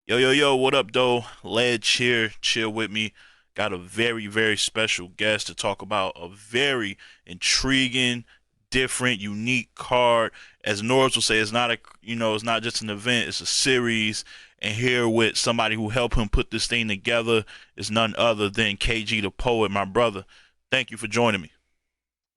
Yo, yo, yo, what up, though? Ledge here, chill with me. Got a very, very special guest to talk about a very intriguing, different, unique card. As Norris will say, it's not it's not just an event, it's a series. And here with somebody who helped him put this thing together is none other than KG the Poet, my brother. Thank you for joining me.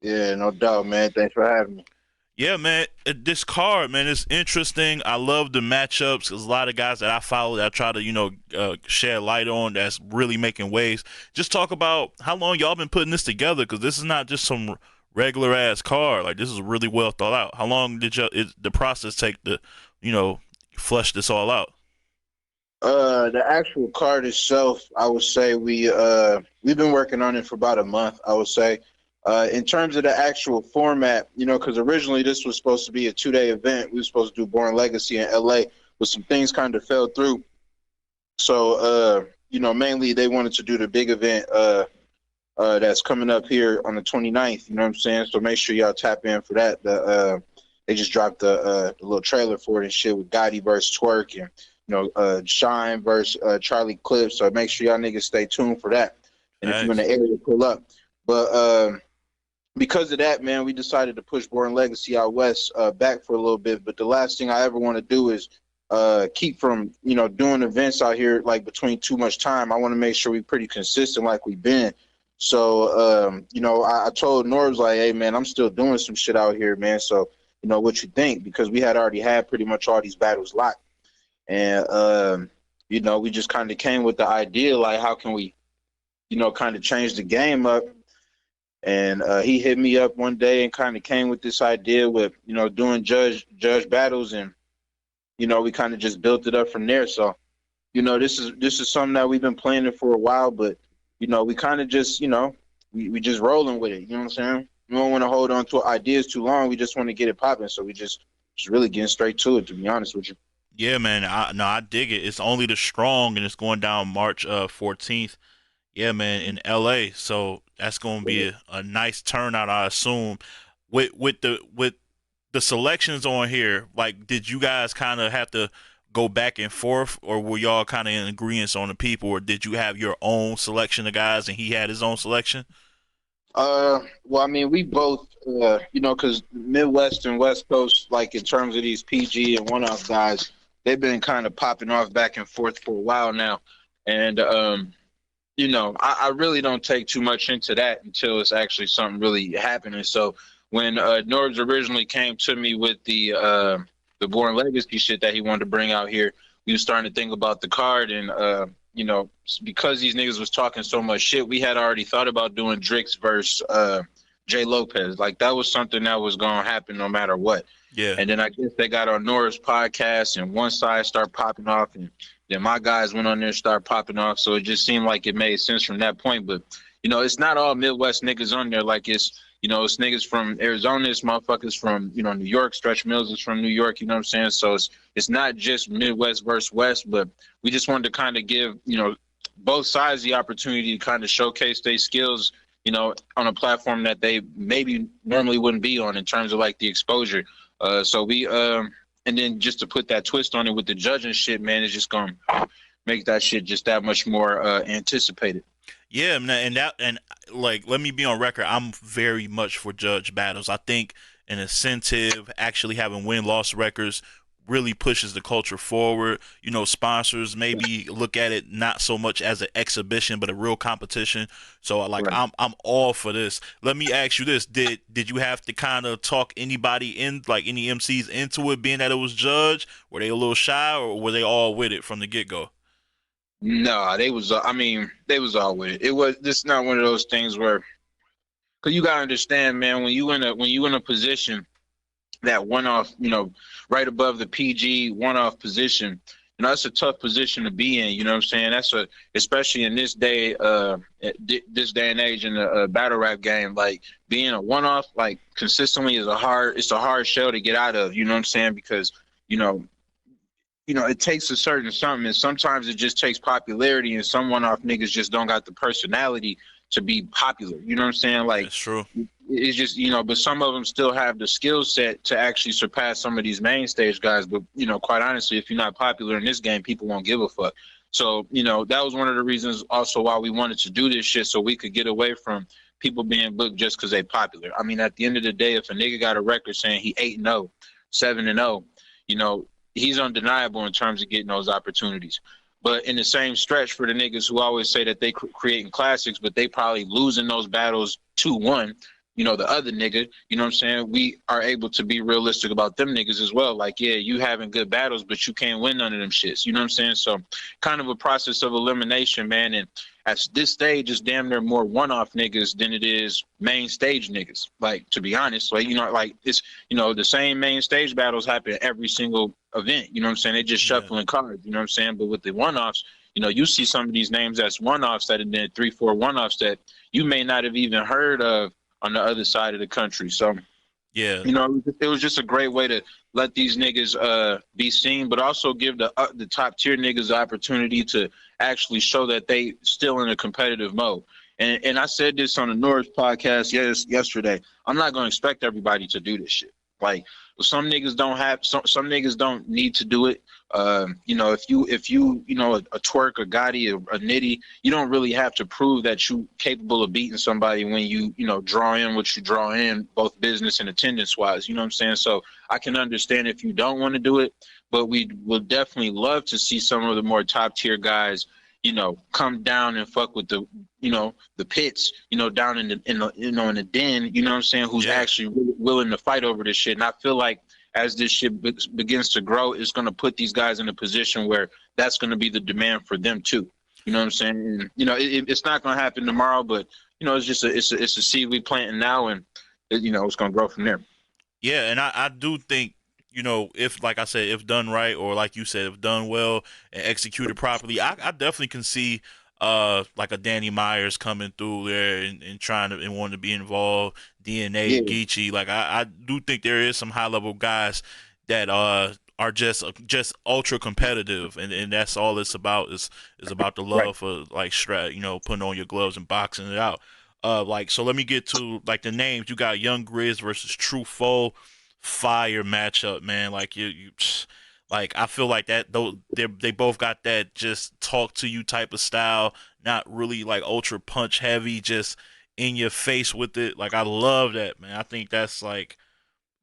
Yeah, no doubt, man. Thanks for having me. Yeah, man, this card, man, it's interesting. I love the matchups. There's a lot of guys that I follow that I try to, shed light on that's really making waves. Just talk about how long y'all been putting this together, because this is not just some regular ass card. Like, this is really well thought out. How long did the process take to, you know, flesh this all out? The actual card itself, I would say we've been working on it for about a month, I would say. In terms of the actual format, because originally this was supposed to be a 2-day event. We were supposed to do Born Legacy in LA, but some things kind of fell through. So, mainly they wanted to do the big event that's coming up here on the 29th, you know what I'm saying? So make sure y'all tap in for that. They just dropped the little trailer for it and shit with Gotti versus Twerk and Shine versus Charlie Clips. So make sure y'all niggas stay tuned for that. And if you're in Thanks. the area, pull up. But because of that, man, we decided to push Born Legacy out west back for a little bit. But the last thing I ever want to do is keep from doing events out here like between too much time. I want to make sure we're pretty consistent like we've been. So I told Norbs like, hey man, I'm still doing some shit out here, man. So what you think? Because we had already had pretty much all these battles locked, and we just kind of came with the idea like, how can we kind of change the game up? And he hit me up one day and kind of came with this idea with doing judge battles, and we kind of just built it up from there. So this is something that we've been planning for a while, but we kind of just we just rolling with it. You know what I'm saying? We don't want to hold on to ideas too long. We just want to get it popping. So we just really getting straight to it. To be honest with you. Yeah, man. I dig it. It's only the strong, and it's going down March 14th. Yeah, man, in LA. So that's gonna be a nice turnout, I assume. With the selections on here, like, did you guys kind of have to go back and forth, or were y'all kind of in agreement on the people, or did you have your own selection of guys and he had his own selection? Well, I mean, we both, because Midwest and West Coast, like in terms of these PG and one-off guys, they've been kind of popping off back and forth for a while now, and I really don't take too much into that until it's actually something really happening. So when Norbs originally came to me with the Born Legacy shit that he wanted to bring out here, we were starting to think about the card, and because these niggas was talking so much shit, we had already thought about doing Drix versus Jay Lopez. Like that was something that was gonna happen no matter what. Yeah. And then I guess they got on Nora's podcast, and one side started popping off, and then my guys went on there and started popping off. So it just seemed like it made sense from that point. But it's not all Midwest niggas on there. Like it's niggas from Arizona, it's motherfuckers from New York. Stretch Mills is from New York. You know what I'm saying? So it's not just Midwest versus West, but we just wanted to kind of give both sides the opportunity to kind of showcase their skills. On a platform that they maybe normally wouldn't be on in terms of like the exposure. So we and then just to put that twist on it with the judging shit, man, it's just gonna make that shit just that much more anticipated. Yeah, and like, let me be on record. I'm very much for judge battles. I think an incentive, actually having win-loss records, really pushes the culture forward. Sponsors maybe look at it not so much as an exhibition, but a real competition. So like, Right. I'm all for this. Let me ask you this: Did you have to kind of talk anybody in, like any MCs into it, being that it was judged? Were they a little shy, or were they all with it from the get go? No, they was. I mean, they was all with it. It was. This is not one of those things where, cause you gotta understand, man. When you in a position that one off, right above the PG one off position, that's a tough position to be in. You know what I'm saying? Especially in this day, this day and age in the battle rap game, like being a one off, like consistently it's a hard shell to get out of. You know what I'm saying? Because you know, it takes a certain something, and sometimes it just takes popularity, and some one off niggas just don't got the personality to be popular. You know what I'm saying? Like That's true. it's just, but some of them still have the skill set to actually surpass some of these main stage guys. But quite honestly, if you're not popular in this game, people won't give a fuck. So that was one of the reasons also why we wanted to do this shit, so we could get away from people being booked just because they popular. I mean, at the end of the day, if a nigga got a record saying he 8-0, 7-0, he's undeniable in terms of getting those opportunities. But in the same stretch, for the niggas who always say that they creating classics, but they probably losing those battles 2-1, the other nigga, you know what I'm saying? We are able to be realistic about them niggas as well. Like, yeah, you having good battles, but you can't win none of them shits. You know what I'm saying? So kind of a process of elimination, man. And at this stage, it's damn near more one-off niggas than it is main stage niggas. Like, to be honest, like, like it's, the same main stage battles happen at every single event. You know what I'm saying? They just Yeah. shuffling cards, you know what I'm saying? But with the one-offs, you see some of these names that's one-offs that have been 3-4 one-offs that you may not have even heard of on the other side of the country. So, Yeah. it was just a great way to let these niggas be seen, but also give the top tier niggas the opportunity to actually show that they still in a competitive mode. And I said this on the North podcast yesterday. I'm not going to expect everybody to do this shit. Like, some niggas don't have some niggas don't need to do it. If you a twerk, a Gotti, a Nitty, you don't really have to prove that you capable of beating somebody when you draw in what you draw in, both business and attendance wise. You know what I'm saying? So I can understand if you don't want to do it, but we would definitely love to see some of the more top tier guys, come down and fuck with the pits, down in the den, you know what I'm saying, who's Yeah. actually willing to fight over this shit. And I feel like as this shit begins to grow, it's going to put these guys in a position where that's going to be the demand for them too. You know what I'm saying? And, it's not going to happen tomorrow, but it's just it's a seed we planting now, and it's going to grow from there. Yeah, and I do think, if, like I said, if done right, or like you said, if done well and executed properly, I definitely can see like a Danny Myers coming through there and trying to and wanting to be involved. DNA, Yeah, Geechee, like I do think there is some high level guys that are just ultra competitive, and that's all it's about is about the right. love for like putting on your gloves and boxing it out. Like, so let me get to like the names. You got Young Grizz versus True Foe. Fire matchup, man. Like like I feel like that though they both got that just talk to you type of style, not really like ultra punch heavy, just in your face with it. Like, I love that, man. I think that's like,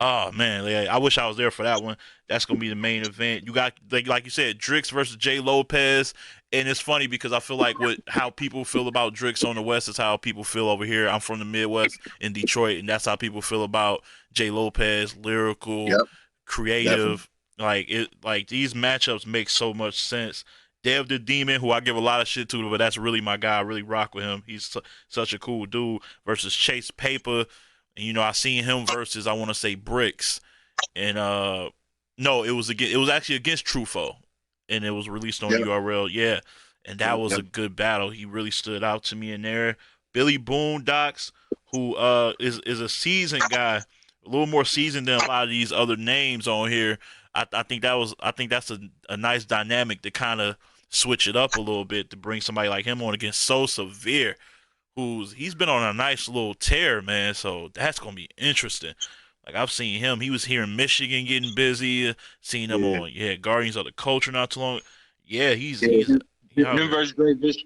oh man, yeah, I wish I was there for that one. That's gonna be the main event. You got like you said, Drix versus Jay Lopez, and it's funny because I feel like what how people feel about Drix on the West is how people feel over here. I'm from the Midwest in Detroit, and that's how people feel about Jay Lopez, lyrical, Yep, definitely. creative. Like these matchups make so much sense. Dev the Demon, who I give a lot of shit to, but that's really my guy. I really rock with him. He's such a cool dude. Versus Chase Paper. And I seen him versus, I want to say, Bricks, and no, it was actually against Trufo, and it was released on Yep, URL. Yeah, and that was yep. a good battle. He really stood out to me in there. Billy Boondocks, who is a seasoned guy, a little more seasoned than a lot of these other names on here. I think that's a nice dynamic to kind of switch it up a little bit to bring somebody like him on against So Severe, he's been on a nice little tear, man. So that's gonna be interesting. Like, I've seen him. He was here in Michigan getting busy. Seen him Yeah, on Guardians of the Culture not too long. Yeah, yeah. he out here.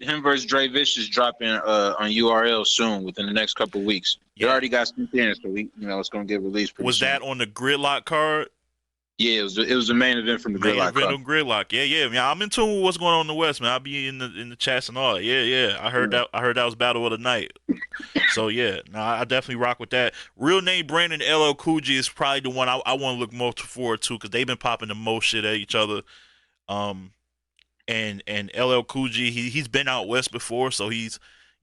Him versus Dre Vicious dropping on URL soon, within the next couple of weeks. It Yeah, already got some in, so it's gonna get released pretty was soon. that on the Gridlock card? Yeah, it was the main event from the Main Gridlock event Cup. on Gridlock. Yeah, yeah. Man, I'm in tune with what's going on in the West, man. I'll be in the chats and all that. Yeah, yeah. I heard Yeah. that. I heard that was Battle of the Night. So yeah, no, I definitely rock with that. Real name Brandon LL Cool J is probably the one I want to look most forward to because they've been popping the most shit at each other. Um, and LL Cool J, he's been out west before, so he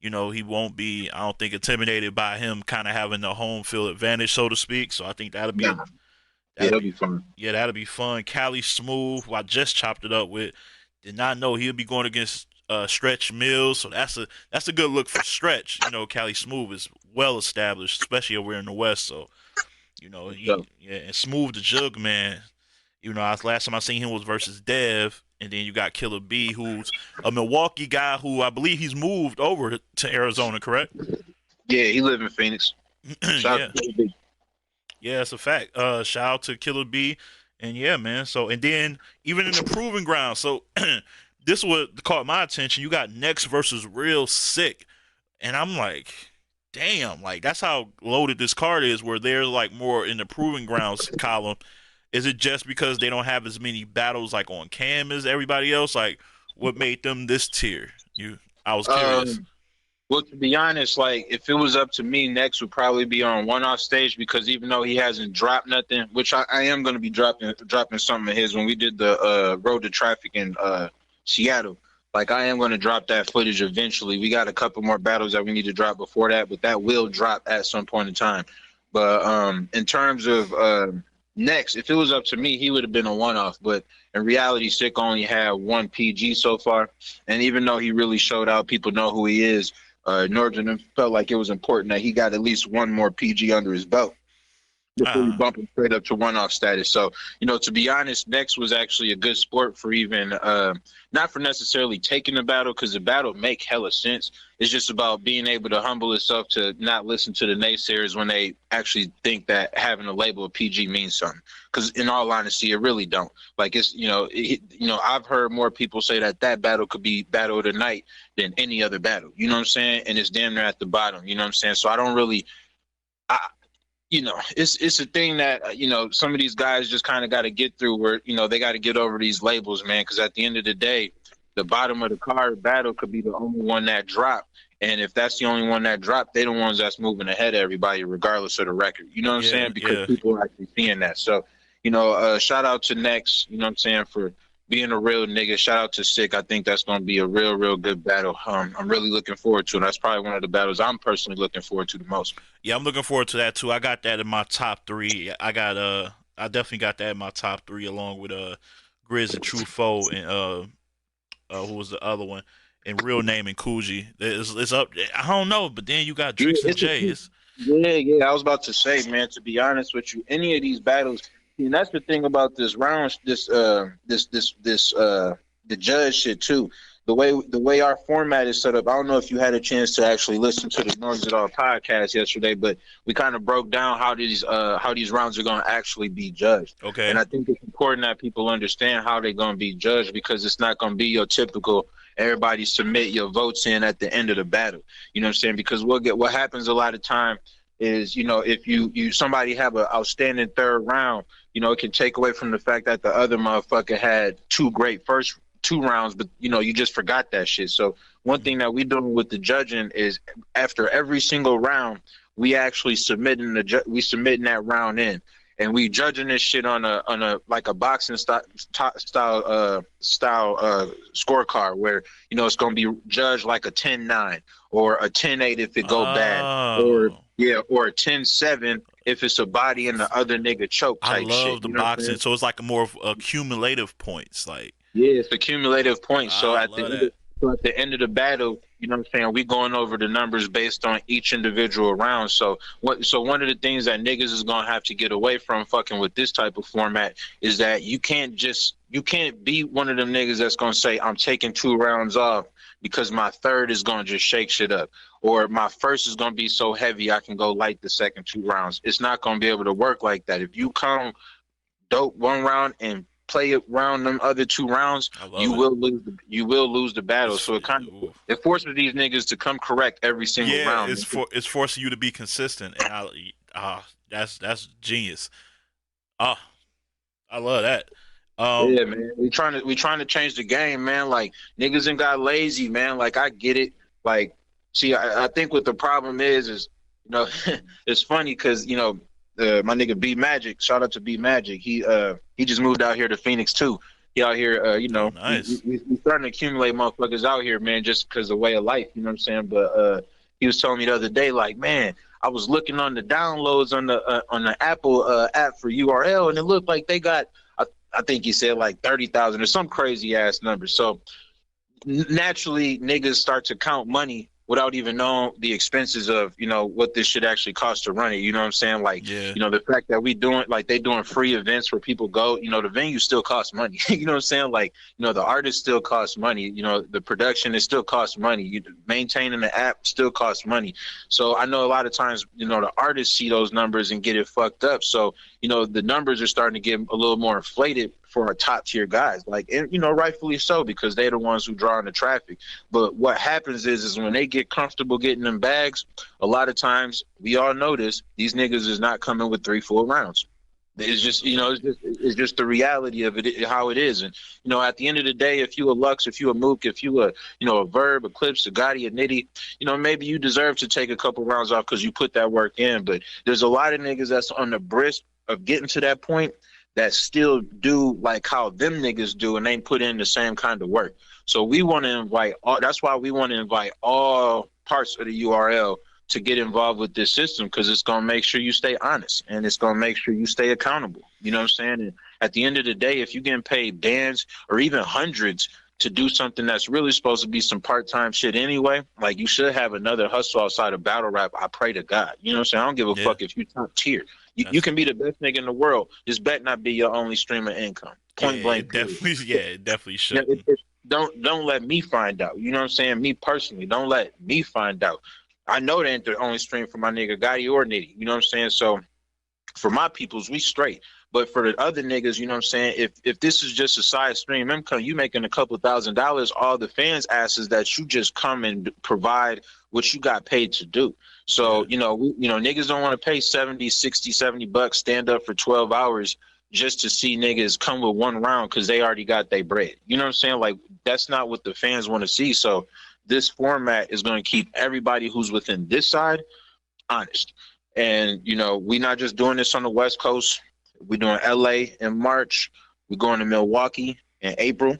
won't be, I don't think, intimidated by him kind of having the home field advantage, so to speak. So I think Nah. Yeah, that'll that'll be be fun. yeah, that'll be fun. Cali Smooth, who I just chopped it up with, did not know he'll be going against Stretch Mills, so that's a good look for Stretch. Cali Smooth is well established, especially over here in the West. So So, and Smooth the Jug man. You know, last time I seen him was versus Dev, and then you got Killer B, who's a Milwaukee guy who I believe he's moved over to Arizona, correct? Yeah, he live in Phoenix. Shout Yeah, out to Killer B. yeah, that's a fact. Shout out to Killer B, and yeah, man. So and then even in the proving ground, so this what caught my attention. You got Next versus Real Sick, and I'm like, damn, like that's how loaded this card is. Where they're like more in the proving grounds column. Is it just because they don't have as many battles like on cam as everybody else? Like, what made them this tier? I was curious. Um, well, to be honest, like if it was up to me, next would probably be on one off stage because even though he hasn't dropped nothing, which I am going to be dropping something of his when we did the Road to Traffic in Seattle. Like I am going to drop that footage eventually. We got a couple more battles that we need to drop before that, but that will drop at some point in time. But in terms of next, if it was up to me, he would have been a one-off. But in reality, Sick only had one PG so far, and even though he really showed out, people know who he is. Northern felt like it was important that he got at least one more PG under his belt before we Uh, bump him straight up to one-off status. So, to be honest, Next was actually a good sport for even not for necessarily taking the battle because the battle make hella sense. It's just about being able to humble itself to not listen to the naysayers when they actually think that having a label of PG means something. Because in all honesty, it really don't. Like it's I've heard more people say that battle could be battle of the night than any other battle. You know what I'm saying? And it's damn near at the bottom. You know what I'm saying? So I don't really. It's a thing that some of these guys just kind of got to get through where they got to get over these labels, man, because at the end of the day the bottom of the card battle could be the only one that dropped, and if that's the only one that dropped, they the ones that's moving ahead of everybody regardless of the record, you know what I'm yeah, saying, because yeah, people are actually seeing that. So shout out to Next, you know what I'm saying, for being a real nigga. Shout out to Sick. I think that's going to be a real good battle. I'm really looking forward to it. That's probably one of the battles I'm personally looking forward to the most. yeah. I'm looking forward to that too. I got that in my top three. I definitely got that in my top three along with Grizz and True Foe and who was the other one? And Real Name and Coogee. It's up. I don't know, but then you got Yeah, Drix and Jay. It's yeah. I was about to say, man. To be honest with you, any of these battles, and that's the thing about this round, the judge shit too. The way our format is set up. I don't know if you had a chance to actually listen to the Norms It All podcast yesterday, but we kind of broke down how these rounds are going to actually be judged. And okay. I think it's important that people understand how they're going to be judged because it's not going to be your typical everybody submit your votes in at the end of the battle. You know what I'm saying? Because what happens a lot of time is, if you somebody have an outstanding third round, it can take away from the fact that the other motherfucker had two great first two rounds, but you just forgot that shit. So one thing that we doing with the judging is after every single round, we actually submitting that round in. And we judging this shit on a like a boxing style scorecard where it's gonna be judged like a 10-9 or a 10-8 if it go bad, or Oh, or a 10-7 if it's a body and the other nigga choke I type shit. love the You know what I'm boxing. saying? So it's like a more of accumulative points. Like Yeah, it's accumulative points. So I at the love end of, that. so at the end of the battle, you know what I'm saying, we going over the numbers based on each individual round. So one of the things that niggas is gonna have to get away from fucking with this type of format is that you can't be one of them niggas that's gonna say I'm taking 2 rounds off because my third is gonna just shake shit up, or my first is gonna be so heavy I can go light the second 2 rounds. It's not gonna be able to work like that. If you come dope one round and play it round them other 2 rounds, I you love it. will lose the battle. It's So it kind of ooh. it forces these niggas to come correct every single Yeah, round. it's forcing you to be consistent, and that's genius. Ah, I love that. Yeah, man. We trying to change the game, man. Like niggas and got lazy, man. Like I get it. Like, see, I think what the problem is you know, it's funny because my nigga B Magic. Shout out to B Magic. He just moved out here to Phoenix too. He out here, Oh, we, nice. we starting to accumulate motherfuckers out here, man, just because of way of life. You know what I'm saying? But he was telling me the other day, like, man, I was looking on the downloads on the Apple app for URL, and it looked like they got, I think he said like 30,000 or some crazy ass number. So naturally, niggas start to count money without even knowing the expenses of, you know, what this should actually cost to run it. You know what I'm saying? Like, Yeah. you know, the fact that we doing, like, they doing free events where people go, you know, the venue still costs money. You know what I'm saying? Like, you know, the artist still costs money. You know, the production, it still costs money. Maintaining the app still costs money. So I know a lot of times, you know, the artists see those numbers and get it fucked up. So, you know, the numbers are starting to get a little more inflated for our top tier guys, like, and, you know, rightfully so, because they're the ones who draw in the traffic. But what happens is when they get comfortable getting them bags, a lot of times we all notice these niggas is not coming with 3 full rounds. It's just, you know, it's just the reality of it, how it is. And, you know, at the end of the day, if you a Lux, if you a Mook, if you a, you know, a Verb, a Clips, a Gotti, a Nitty, you know, maybe you deserve to take a couple rounds off because you put that work in. But there's a lot of niggas that's on the brisk of getting to that point that still do like how them niggas do, and they put in the same kind of work. So we want to invite all, that's why we want to invite all parts of the URL to get involved with this system, because it's going to make sure you stay honest, and it's going to make sure you stay accountable. You know what I'm saying? And at the end of the day, if you're getting paid bands or even hundreds to do something that's really supposed to be some part-time shit anyway, like, you should have another hustle outside of battle rap. I pray to God. You know what I'm saying? I don't give a Yeah. fuck if you top tier. You can be the best nigga in the world. This bet not be your only stream of income. Point blank. It definitely should. Don't let me find out. You know what I'm saying? Me personally, don't let me find out. I know they ain't the only stream for my nigga Gotti or Nitty. You know what I'm saying? So for my peoples, we straight. But for the other niggas, you know what I'm saying? If this is just a side stream income, you making a couple $1,000s, all the fans asks is that you just come and provide what you got paid to do. So, you know, niggas don't want to pay 70, 60, 70 bucks, stand up for 12 hours just to see niggas come with one round because they already got their bread. You know what I'm saying? Like, that's not what the fans want to see. So this format is going to keep everybody who's within this side honest. And, you know, we're not just doing this on the West Coast. We're doing LA in March. We're going to Milwaukee in April.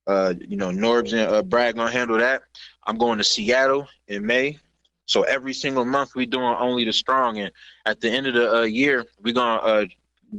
You know, Norbs and Brad gonna handle that. I'm going to Seattle in May. So every single month we doing Onlythestrong, and at the end of the year we're gonna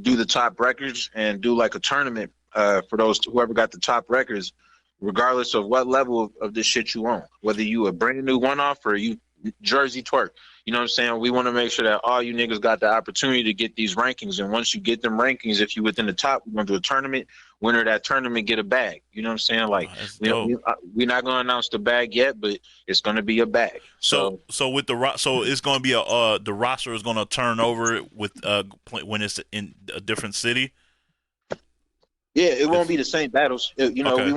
do the top records and do like a tournament for those whoever got the top records, regardless of what level of this shit you own, whether you a brand new one-off or you Jersey twerk. You know what I'm saying? We want to make sure that all you niggas got the opportunity to get these rankings. And once you get them rankings, if you within the top, we're going to do a tournament. Winner of that tournament get a bag. You know what I'm saying? Like, we're not going to announce the bag yet, but it's going to be a bag. So with so it's going to be the roster is going to turn over with when it's in a different city. Yeah, it won't be the same battles. You know, Okay.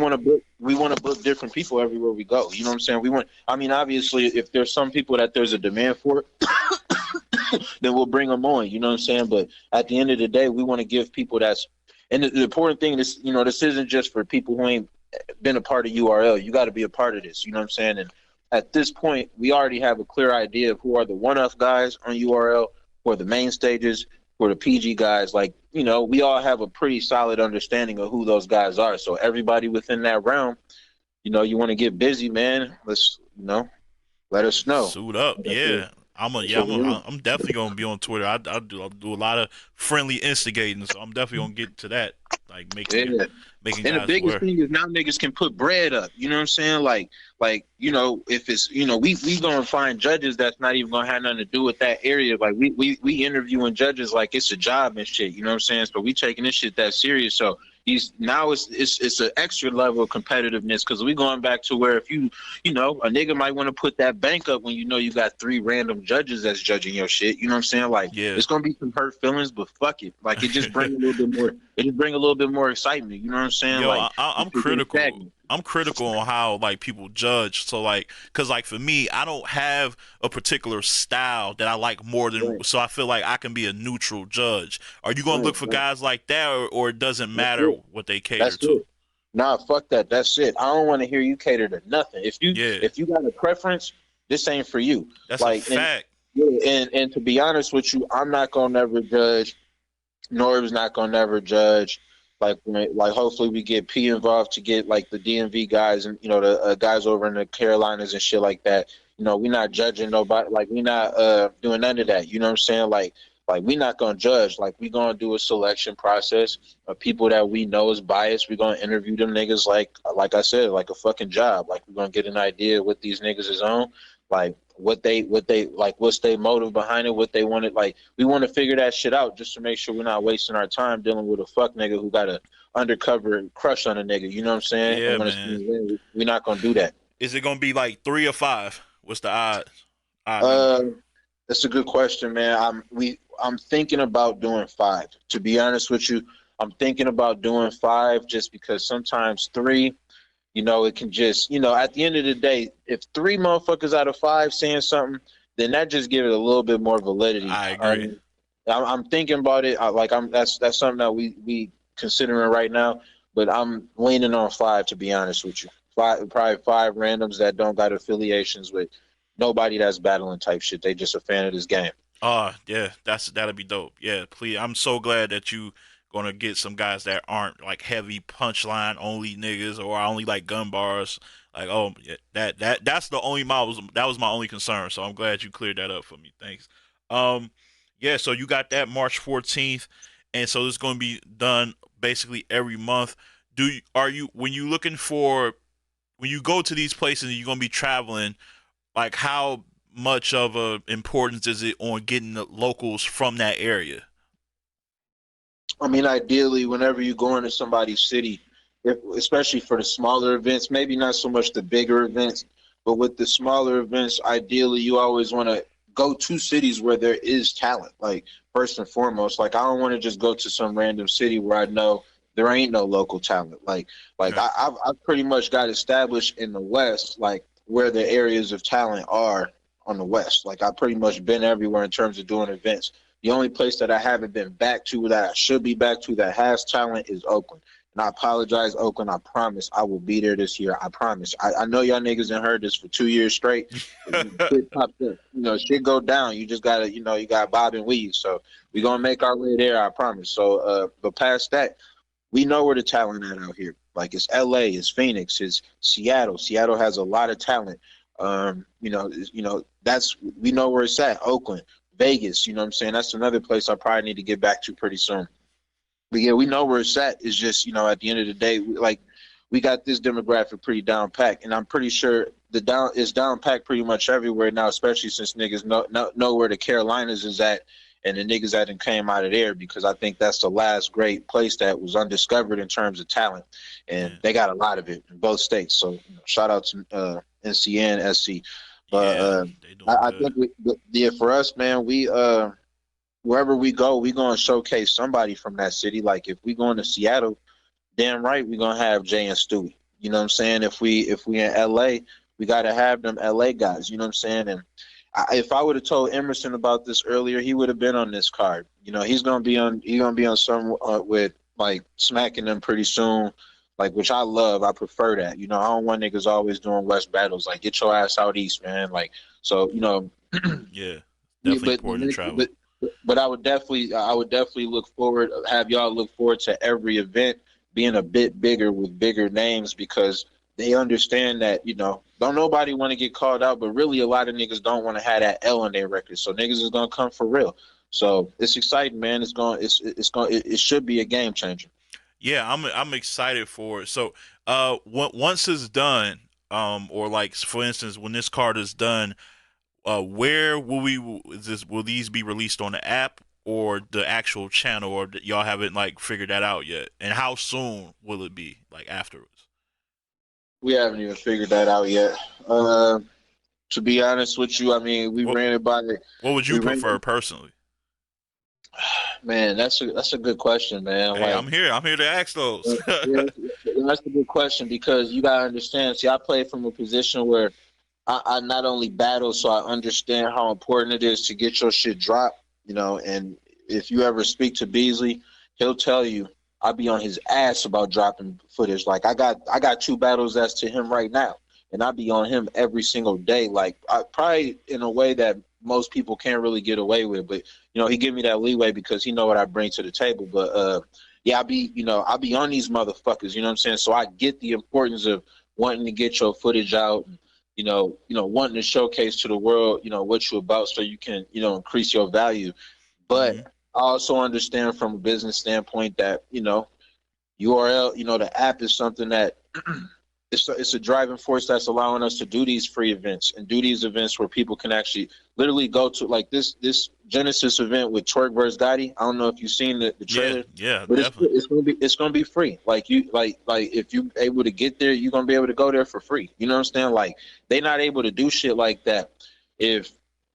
we want to book different people everywhere we go. You know what I'm saying? I mean, obviously, if there's some people that there's a demand for, then we'll bring them on. You know what I'm saying? But at the end of the day, we want to give people and the important thing is, you know, this isn't just for people who ain't been a part of URL. You got to be a part of this. You know what I'm saying? And at this point, we already have a clear idea of who are the one-off guys on URL, who are the main stages, who are the PG guys. Like, you know, we all have a pretty solid understanding of who those guys are. So everybody within that realm, you know, you want to get busy, man. Let's, you know, let us know. Suit up, yeah. I'm definitely gonna be on Twitter. I'll do a lot of friendly instigating, so I'm definitely gonna get to that, like making And the biggest thing is now niggas can put bread up. You know what I'm saying? Like, you know, if it's, you know, we gonna find judges that's not even gonna have nothing to do with that area. Like we interviewing judges like it's a job and shit. You know what I'm saying? So we taking this shit that serious. So it's an extra level of competitiveness, because we going back to where if you know, a nigga might want to put that bank up when you know you got 3 random judges that's judging your shit. You know what I'm saying? Like, it's gonna be some hurt feelings, but fuck it. Like, it just bring a little bit more. It just bring a little bit more excitement. You know what I'm saying? Yo, like, I'm critical. I'm critical on how like people judge. So like, cause like for me, I don't have a particular style that I like more than. Right. So I feel like I can be a neutral judge. Are you gonna look for guys like that, or it doesn't That's matter it. what they cater That's to? it. Nah, fuck that. That's it. I don't want to hear you cater to nothing. If you got a preference, this ain't for you. That's like, a fact. And to be honest with you, I'm not gonna never judge. Norb's not gonna never judge. Like hopefully we get P involved to get like the DMV guys and, you know, the guys over in the Carolinas and shit like that. You know, we're not judging nobody. Like, we're not doing none of that. You know what I'm saying? Like we're not gonna judge. Like, we're gonna do a selection process of people that we know is biased. We're gonna interview them niggas like I said, like a fucking job. Like, we're gonna get an idea what these niggas is on. like what they like, what's their motive behind it, what they wanted. Like we want to figure that shit out just to make sure we're not wasting our time dealing with a fuck nigga who got a undercover crush on a nigga. You know what I'm saying? And Yeah, when it's man. we're not gonna do that. Is it gonna be like 3 or 5? What's the odd number? Uh, that's a good question, man. I'm thinking about doing five. To be honest with you, I'm thinking about doing five just because sometimes three, it can just, at the end of the day, if three motherfuckers out of five saying something, then that just give it a little bit more validity. I agree. I'm thinking about it. That's something that we considering right now, but I'm leaning on five, to be honest with you. Five, probably five randoms that don't got affiliations with nobody that's battling type shit. They just a fan of this game. Yeah, that'll be dope. Yeah, please. I'm so glad that you gonna get some guys that aren't like heavy punchline only niggas or only like gun bars. Like, oh, yeah, that's the only that was my only concern. So I'm glad you cleared that up for me. Thanks. Um, yeah. So you got that March 14th, and so it's gonna be done basically every month. Are you when you looking for when you go to these places and you're gonna be traveling? Like how much of a importance is it on getting the locals from that area? I mean, ideally, whenever you go into somebody's city, especially for the smaller events, maybe not so much the bigger events, but with the smaller events, ideally, you always want to go to cities where there is talent. Like, first and foremost, like, I don't want to just go to some random city where I know there ain't no local talent. Like Yeah, I've pretty much got established in the West, like, where the areas of talent are on the West. Like, I've pretty much been everywhere in terms of doing events. The only place that I haven't been back to that I should be back to that has talent is Oakland. And I apologize, Oakland. I promise I will be there this year. I promise. I know y'all niggas ain't heard this for 2 years straight. Shit popped up. Shit go down. You just gotta, you got bob and weave. So we yeah, gonna make our way there, I promise. So but past that, we know where the talent at out here. Like it's LA, it's Phoenix, it's Seattle. Seattle has a lot of talent. That's we know where it's at. Oakland, Vegas, you know what I'm saying? That's another place I probably need to get back to pretty soon. But yeah, we know where it's at. It's just, at the end of the day, we got this demographic pretty down packed, and I'm pretty sure it's down packed pretty much everywhere now, especially since niggas know where the Carolinas is at and the niggas that came out of there, because I think that's the last great place that was undiscovered in terms of talent, and yeah, they got a lot of it in both states. So shout out to NCN, SC. But yeah. They doing I good. think yeah, for us, man, we wherever we go, we gonna showcase somebody from that city. Like if we going to Seattle, damn right we gonna have Jay and Stewie. You know what I'm saying? If we in LA, we gotta have them LA guys. You know what I'm saying? And if I would have told Emerson about this earlier, he would have been on this card. He's gonna be on. He's gonna be on some with like smacking them pretty soon. Like, which I love. I prefer that. I don't want niggas always doing West battles. Like, get your ass out East, man. Like, so Yeah, yeah, definitely important to travel. but I would definitely look forward, have y'all look forward to every event being a bit bigger with bigger names, because they understand that don't nobody want to get called out, but really a lot of niggas don't want to have that L on their record. So niggas is gonna come for real. So it's exciting, man. It should be a game changer. Yeah, I'm excited for it. So, once it's done, or like for instance, when this card is done, where will these be released on the app or the actual channel, or y'all haven't like figured that out yet? And how soon will it be like afterwards? We haven't even figured that out yet. Uh, to be honest with you, I mean, we What ran it by what would we you ran prefer personally? man, that's a good question, man. Hey, Like, I'm here to ask those. yeah, that's a good question, because you gotta understand. See, I play from a position where I not only battle, so I understand how important it is to get your shit dropped. And if you ever speak to Beasley, he'll tell you I be on his ass about dropping footage. Like I got two battles that's to him right now, and I be on him every single day. Like I probably in a way that most people can't really get away with, but he give me that leeway because he know what I bring to the table. But yeah, I be on these motherfuckers. You know what I'm saying? So I get the importance of wanting to get your footage out. Wanting to showcase to the world, what you're about, so you can, increase your value. But Hmm. I also understand from a business standpoint that, URL, the app is something that it's a driving force that's allowing us to do these free events and do these events where people can actually literally go to, like, this Genesis event with Twerk vs. Gotti. I don't know if you've seen the Yeah, trailer, yeah, but definitely. it's gonna be free. Like, like if you able to get there, you're gonna be able to go there for free. You know what I'm saying? Like, they not able to do shit like that if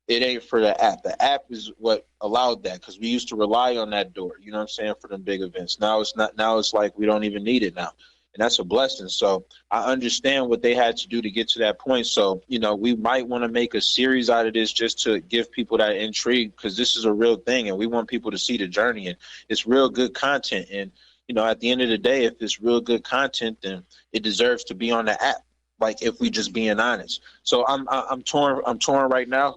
it ain't for the app. The app is what allowed that, because we used to rely on that door. You know what I'm saying, for them big events. Now it's not. Now it's like we don't even need it now, and that's a blessing. So I understand what they had to do to get to that point. So, we might want to make a series out of this just to give people that intrigue, because this is a real thing, and we want people to see the journey, and it's real good content. And at the end of the day, if it's real good content, then it deserves to be on the app. Like, if we just being honest. So I'm torn. I'm torn right now.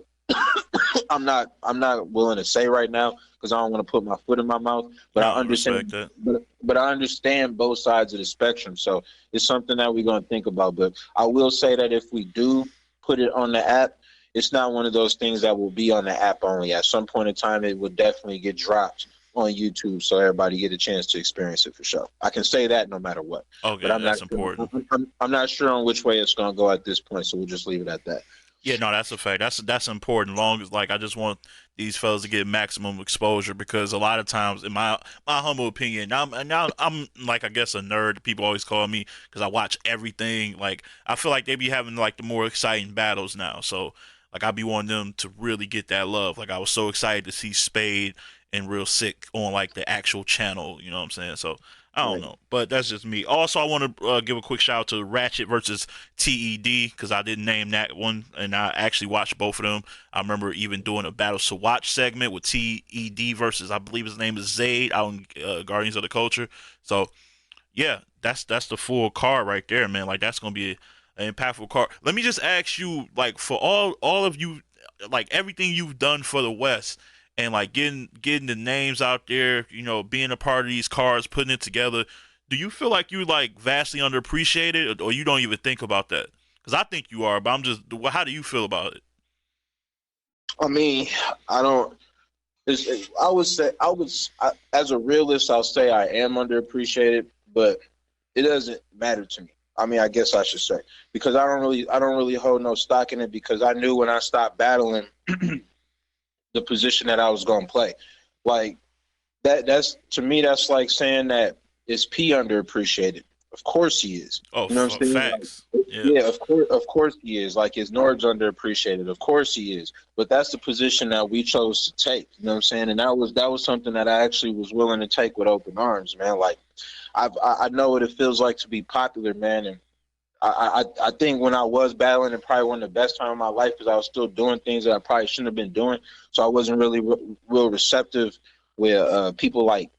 I'm not willing to say right now, because I don't want to put my foot in my mouth. But I No, respect understand. that. But I understand both sides of the spectrum. So it's something that we're going to think about. But I will say that if we do put it on the app, it's not one of those things that will be on the app only. At some point in time, it will definitely get dropped on YouTube, so everybody get a chance to experience it for sure. I can say that no matter what. But Okay, I'm not that's sure. important. I'm not sure on which way it's going to go at this point. So we'll just leave it at that. Yeah, no, that's a fact. That's important. Long as, like, I just want these fellas to get maximum exposure, because a lot of times, in my humble opinion, I'm like, I guess, a nerd. People always call me because I watch everything. Like, I feel like they be having like the more exciting battles now. So like, I be wanting them to really get that love. Like, I was so excited to see Spade and Real Sick on like the actual channel. You know what I'm saying? So I don't Right. know, but that's just me. Also, I want to give a quick shout out to Ratchet versus TED, because I didn't name that one, and I actually watched both of them. I remember even doing a Battles to Watch segment with TED versus, I believe his name is Zayd, out in Guardians of the Culture. So yeah, that's the full card right there, man. Like, that's gonna be an impactful card. Let me just ask you, like, for all of you, like, everything you've done for the West, and like getting the names out there, being a part of these cards, putting it together. Do you feel like you like vastly underappreciated, or you don't even think about that? Because I think you are, but I'm just, how do you feel about it? I mean, I don't. I would say as a realist, I'll say I am underappreciated, but it doesn't matter to me. I mean, I guess I should say, because I don't really hold no stock in it, because I knew when I stopped battling the position that I was going to play. Like, that's, to me, that's like saying that is P underappreciated. Of course he is. Oh, You know what I'm saying? facts. Like, Yeah, yeah, of course he is. Like, his Nord's underappreciated. Of course he is. But that's the position that we chose to take. You know what I'm saying? And that was something that I actually was willing to take with open arms, man. Like, I know what it feels like to be popular, man. And I think when I was battling, it probably one of the best time of my life, because I was still doing things that I probably shouldn't have been doing. So I wasn't really real receptive with people, like,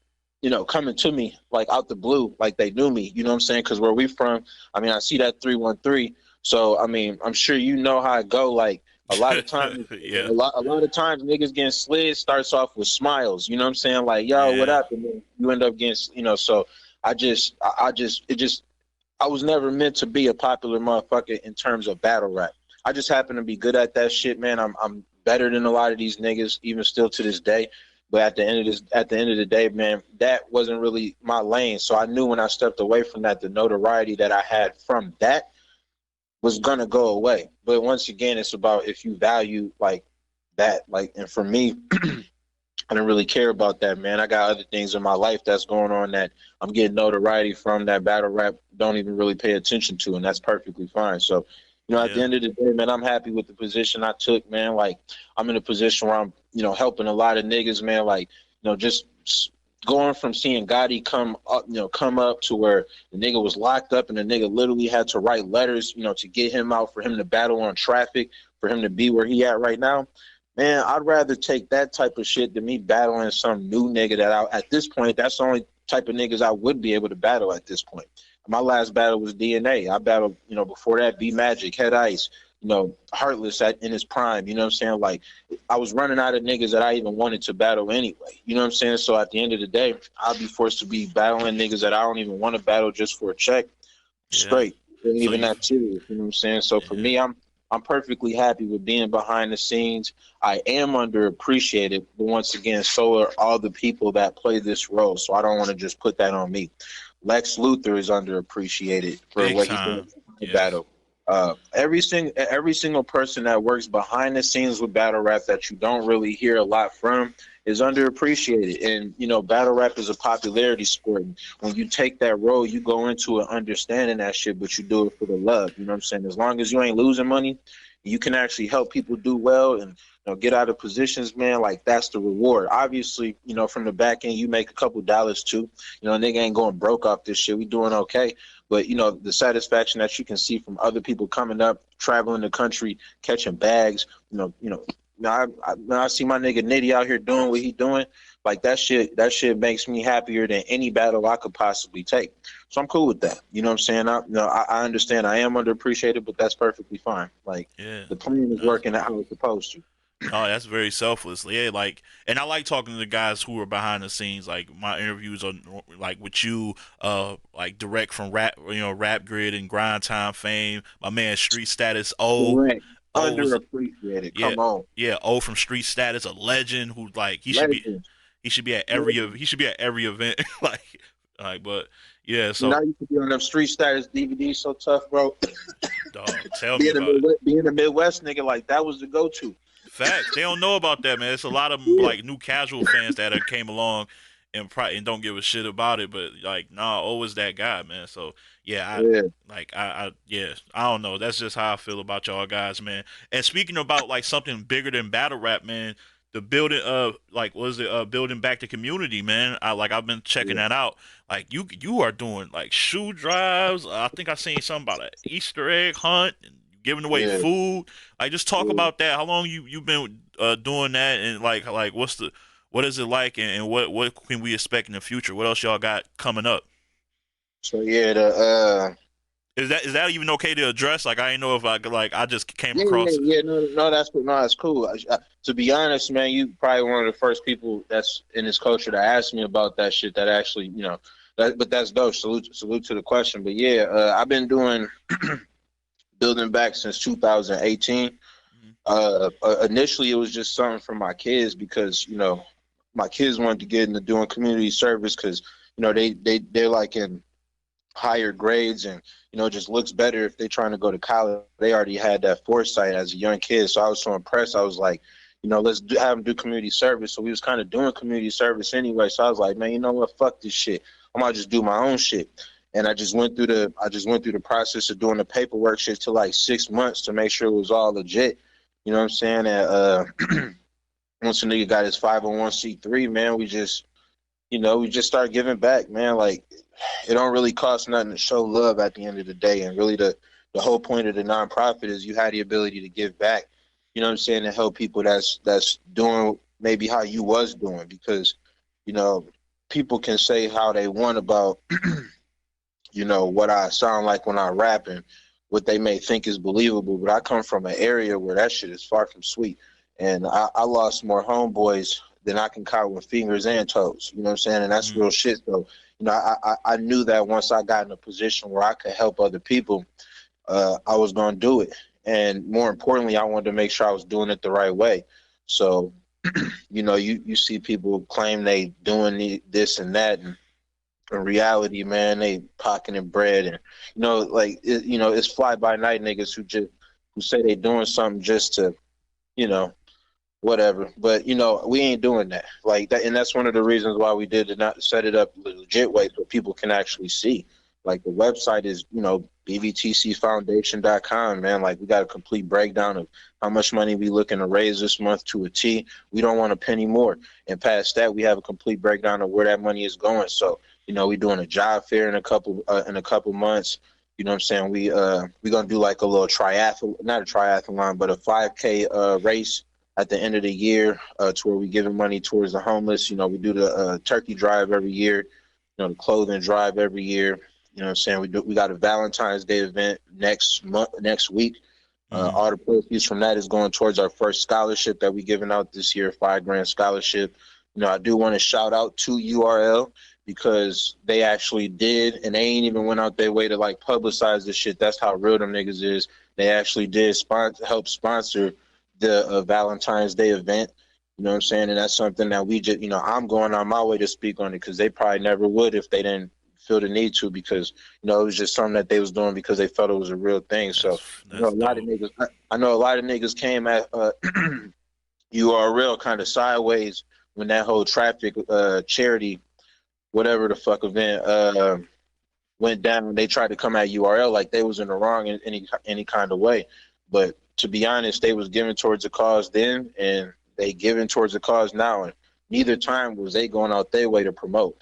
coming to me like out the blue, like they knew me. You know what I'm saying? Because where we from, I mean, I see that 313. So I mean, I'm sure you know how it go. Like, a lot of times, yeah, a lot of times, niggas getting slid starts off with smiles. You know what I'm saying? Like, yo, what yeah. up? And then you end up getting, So I was never meant to be a popular motherfucker in terms of battle rap. I just happen to be good at that shit, man. I'm better than a lot of these niggas, even still to this day. But at the end of the day, man, that wasn't really my lane. So I knew when I stepped away from that, the notoriety that I had from that was gonna go away. But once again, it's about if you value like that, like, and for me, I don't really care about that, man. I got other things in my life that's going on that I'm getting notoriety from, that battle rap don't even really pay attention to, and that's perfectly fine. So, at the Yeah. end of the day, man, I'm happy with the position I took, man. Like, I'm in a position where I'm, helping a lot of niggas, man. Like, just going from seeing Gotti come up to where the nigga was locked up and the nigga literally had to write letters, to get him out, for him to battle on traffic, for him to be where he at right now. Man, I'd rather take that type of shit than me battling some new nigga at this point, that's the only type of niggas I would be able to battle at this point. My last battle was DNA. I battled, before that, B Magic, Head Ice, Heartless in his prime. You know what I'm saying? Like, I was running out of niggas that I even wanted to battle anyway. You know what I'm saying? So at the end of the day, I'll be forced to be battling niggas that I don't even want to battle just for a check. Yeah. Straight. Ain't So even you, that serious. You know what I'm saying? So for yeah, me, I'm perfectly happy with being behind the scenes. I am underappreciated, but once again, so are all the people that play this role. So I don't want to just put that on me. Lex Luthor is underappreciated for big what he's doing time. Yes. battle. Every single person that works behind the scenes with battle rap that you don't really hear a lot from is underappreciated. And battle rap is a popularity sport. When you take that role, you go into it understanding that shit, but you do it for the love. You know what I'm saying? As long as you ain't losing money, you can actually help people do well and get out of positions, man. Like that's the reward. Obviously, from the back end, you make a couple dollars too. Nigga ain't going broke off this shit. We doing okay. But the satisfaction that you can see from other people coming up, traveling the country, catching bags. Now I see my nigga Nitty out here doing what he doing. Like that shit. That shit makes me happier than any battle I could possibly take. So I'm cool with that. You know what I'm saying? I understand. I am underappreciated, but that's perfectly fine. Like Yeah. the plan is That's, working out how it's supposed to. no, that's very selfless. Yeah, like, and I like talking to the guys who are behind the scenes. Like my interviews are like with you, like direct from Rap Grid and Grind Time fame. My man Street Status Correct. O was Underappreciated. yeah, Come on, yeah, O from Street Status, a legend who like legend. he should be at Legend. he should be at every event. like, but yeah. You know, So I used to be on them street status DVDs so tough, bro. dog, tell me about it. Being a Midwest nigga, like that was the go to. Facts. They don't know about that, man. It's a lot of Yeah. like new casual fans that have came along and don't give a shit about it. But like, nah, always that guy, man. So yeah, Yeah. yeah, I don't know. That's just how I feel about y'all guys, man. And speaking about like something bigger than battle rap, man, the building like was it building back the community, man. I've been checking Yeah. that out. Like you are doing like shoe drives. I think I seen something about an Easter egg hunt and giving away Yeah. food. Like just talk Yeah. about that. How long you been doing that, and like what is it like, and what can we expect in the future? What else y'all got coming up? So yeah, Is that even okay to address? Like I didn't know if I just came yeah, yeah, across it. yeah. No, no, that's cool. No, that's cool. To be honest, man, you probably one of the first people that's in this culture to ask me about that shit. That actually, but that's dope. Salute to the question. But yeah, I've been doing building back since 2018. Mhm. Initially, it was just something for my kids because my kids wanted to get into doing community service because they're like in higher grades and it just looks better if they're trying to go to college. They already had that foresight as a young kid, so I was so impressed. I was like, have them do community service. So we was kind of doing community service anyway. So I was like, man, you know what? Fuck this shit. I might just do my own shit. And I just went through the process of doing the paperwork shit to like 6 months to make sure it was all legit. You know what I'm saying? And once a nigga got his 501c3, man, we just start giving back, man. Like it don't really cost nothing to show love at the end of the day. And really the whole point of the nonprofit is you had the ability to give back, you know what I'm saying, to help people that's doing maybe how you was doing because, you know, people can say how they want about, what I sound like when I rap and what they may think is believable, but I come from an area where that shit is far from sweet. And I lost more homeboys than I can count with fingers and toes. You know what I'm saying? And that's Mhm. real shit. So, I knew that once I got in a position where I could help other people, I was going to do it. And more importantly, I wanted to make sure I was doing it the right way. So, you see people claim they doing this and that, and in reality, man, they pocketing bread, and it's fly by night niggas who say they doing something just to, you know, whatever. But we ain't doing that like that, and that's one of the reasons why we did not set it up the legit way so people can actually see. Like the website is bbtcfoundation.com, man. Like we got a complete breakdown of how much money we looking to raise this month to a T. We don't want a penny more, and past that we have a complete breakdown of where that money is going. So we doing a job fair in a couple months. You know what I'm saying? We gonna do like a little triathlon, not a triathlon, but a 5K race at the end of the year, to where we giving money towards the homeless. We do the turkey drive every year, the clothing drive every year. You know what I'm saying? We got a Valentine's Day event next week. Mhm. All the proceeds from that is going towards our first scholarship that we giving out this year, $5,000 scholarship. I do want to shout out to URL because they actually did, and they ain't even went out their way to like publicize this shit. That's how real them niggas is. They actually did help sponsor the Valentine's Day event. You know what I'm saying? And that's something that we just, I'm going on my way to speak on it because they probably never would if they didn't feel the need to because it was just something that they was doing because they felt it was a real thing. So That's a lot of dope. niggas. I know a lot of niggas came at URL kind of sideways when that whole traffic charity whatever the fuck event went down. They tried to come at URL like they was in the wrong in any kind of way. But to be honest, they was giving towards the cause then, and they giving towards the cause now. And neither time was they going out their way to promote.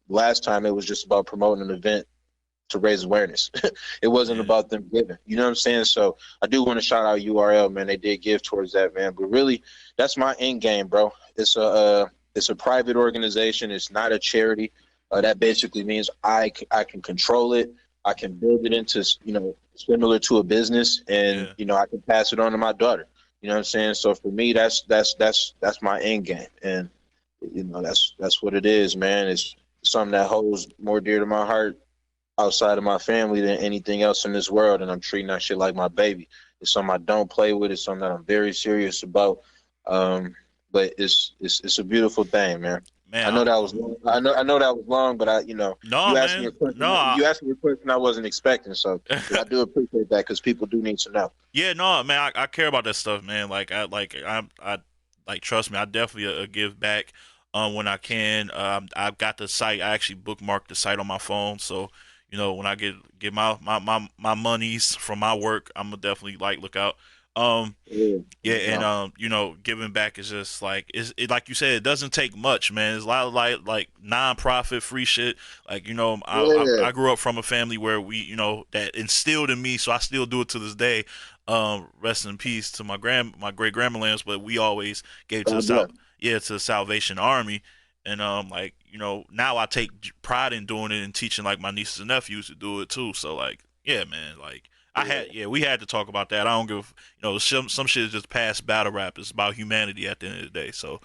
Last time it was just about promoting an event to raise awareness. It wasn't Yeah, about them giving. You know what I'm saying? So I do want to shout out URL, man. They did give towards that, man. But really, that's my end game, bro. It's a private organization. It's not a charity. That basically means I can control it. I can build it into similar to a business, and yeah. I can pass it on to my daughter. You know what I'm saying? So for me, that's my end game, and that's what it is, man. It's something that holds more dear to my heart outside of my family than anything else in this world, and I'm treating that shit like my baby. It's something I don't play with. It's something that I'm very serious about. But it's a beautiful thing, man. Man, I know that was long. I know that was long, but no, you asked me man. a question. No, You asked me a question I wasn't expecting, so I do appreciate that because people do need to know. yeah, no, man. I care about that stuff, man. Like trust me, I definitely give back when I can. I've got the site. I actually bookmarked the site on my phone, so when I get my monies from my work, I'm gonna definitely like look out. Um, Yeah, Yeah, no and doubt. giving back is just like like you said, it doesn't take much, man. It's a lot of like non-profit free shit. Like Yeah, I grew up from a family where we that instilled in me, so I still do it to this day. Rest in peace to my great grandmother's, but we always gave to the God bless. to the Salvation Army, and like now I take pride in doing it and teaching like my nieces and nephews to do it too. So like yeah, man, like. Yeah, We had to talk about that. I don't give some shit is just past battle rap. It's about humanity at the end of the day. So,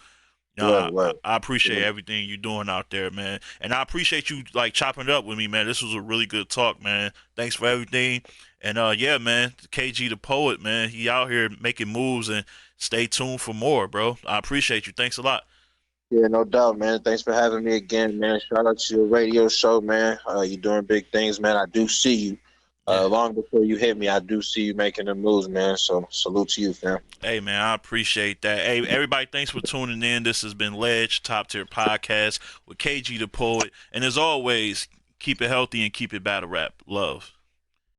right, right. I appreciate Yeah. everything you're doing out there, man. And I appreciate you like chopping it up with me, man. This was a really good talk, man. Thanks for everything. And yeah, man, KG the poet, man. He out here making moves and stay tuned for more, bro. I appreciate you. Thanks a lot. Yeah, no doubt, man. Thanks for having me again, man. Shout out to your radio show, man. You're doing big things, man. I do see you. Yeah. Long before you hit me, I do see you making the moves, man. So salute to you, fam. Hey man, I appreciate that. Hey everybody, thanks for tuning in. This has been Ledge Top Tier Podcast with KG the Poet. And as always, keep it healthy and keep it battle rap. Love.